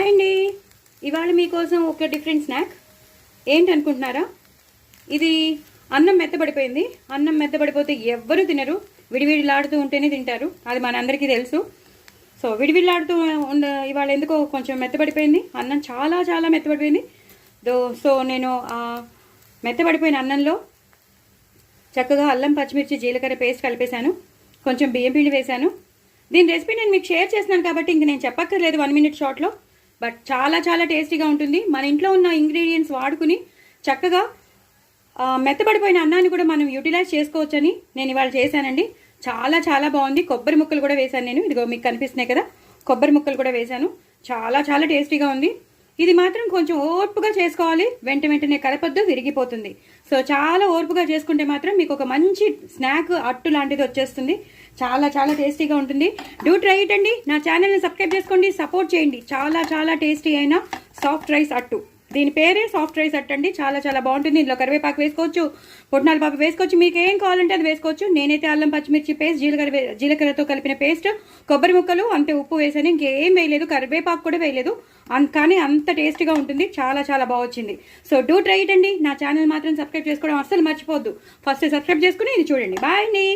Hi అండి. ఇవాళ మీకోసం ఒక డిఫరెంట్ స్నాక్ ఏంటనుకుంటున్నారా? ఇది అన్నం మెత్తబడిపోయింది. అన్నం మెత్తబడిపోతే ఎవ్వరూ తినరు, విడివిడిలాడుతూ ఉంటేనే తింటారు. అది మనందరికీ తెలుసు. సో విడివిడిలాడుతూ ఇవాళ ఎందుకో కొంచెం మెత్తబడిపోయింది అన్నం, చాలా చాలా మెత్తబడిపోయింది. సో నేను మెత్తబడిపోయిన అన్నంలో చక్కగా అల్లం, పచ్చిమిర్చి, జీలకర్ర పేస్ట్ కలిపేశాను. కొంచెం బియ్యం పిండి వేశాను. దీని రెసిపీ నేను మీకు షేర్ చేస్తున్నాను కాబట్టి ఇంక నేను చెప్పక్కర్లేదు 1 minute షార్ట్లో. బట్ చాలా చాలా టేస్టీగా ఉంటుంది. మన ఇంట్లో ఉన్న ఇంగ్రీడియంట్స్ వాడుకుని చక్కగా మెత్తబడిపోయిన అన్నాన్ని కూడా మనం యూటిలైజ్ చేసుకోవచ్చని నేను ఇవాళ చేశానండి. చాలా చాలా బాగుంది. కొబ్బరి ముక్కలు కూడా వేశాను నేను. ఇదిగో మీకు కనిపిస్తున్నాయి కదా, కొబ్బరి ముక్కలు కూడా వేశాను. చాలా చాలా టేస్టీగా ఉంది. ఇది మాత్రం కొంచెం ఓర్పుగా చేసుకోవాలి, వెంటనే కలపొద్దు, విరిగిపోతుంది. సో చాలా ఓర్పుగా చేసుకుంటే మాత్రం మీకు ఒక మంచి స్నాక్ అట్టు లాంటిది వచ్చేస్తుంది. చాలా చాలా టేస్టీగా ఉంటుంది. డూ ట్రై ఇట్ అండి. నా ఛానల్ని సబ్స్క్రైబ్ చేసుకోండి, సపోర్ట్ చేయండి. చాలా చాలా టేస్టీ అయిన సాఫ్ట్ రైస్ అట్టు. దీని పేరే సాఫ్ట్ రైస్ అట్టు అండి. చాలా చాలా బాగుంటుంది. ఇందులో కరివేపాకు వేసుకోవచ్చు, పుట్నాల పాపు వేసుకోవచ్చు, మీకు ఏం కావాలంటే అది వేసుకోవచ్చు. నేనైతే అల్లం, పచ్చిమిర్చి పేస్ట్, జీలకర్రతో కలిపిన పేస్ట్, కొబ్బరి ముక్కలు, అంతే ఉప్పు వేసాను. ఇంకేం వేయలేదు, కరివేపాకు కూడా వేయలేదు. కానీ అంత టేస్టీగా ఉంటుంది. చాలా చాలా బాగా వచ్చింది. సో డూ ట్రై ఇట్ అండి. నా ఛానల్ మాత్రం సబ్స్క్రైబ్ చేసుకోవడం అస్సలు మర్చిపోద్దు. ఫస్ట్ సబ్స్క్రైబ్ చేసుకుని ఇది చూడండి. బాయ్ అండి.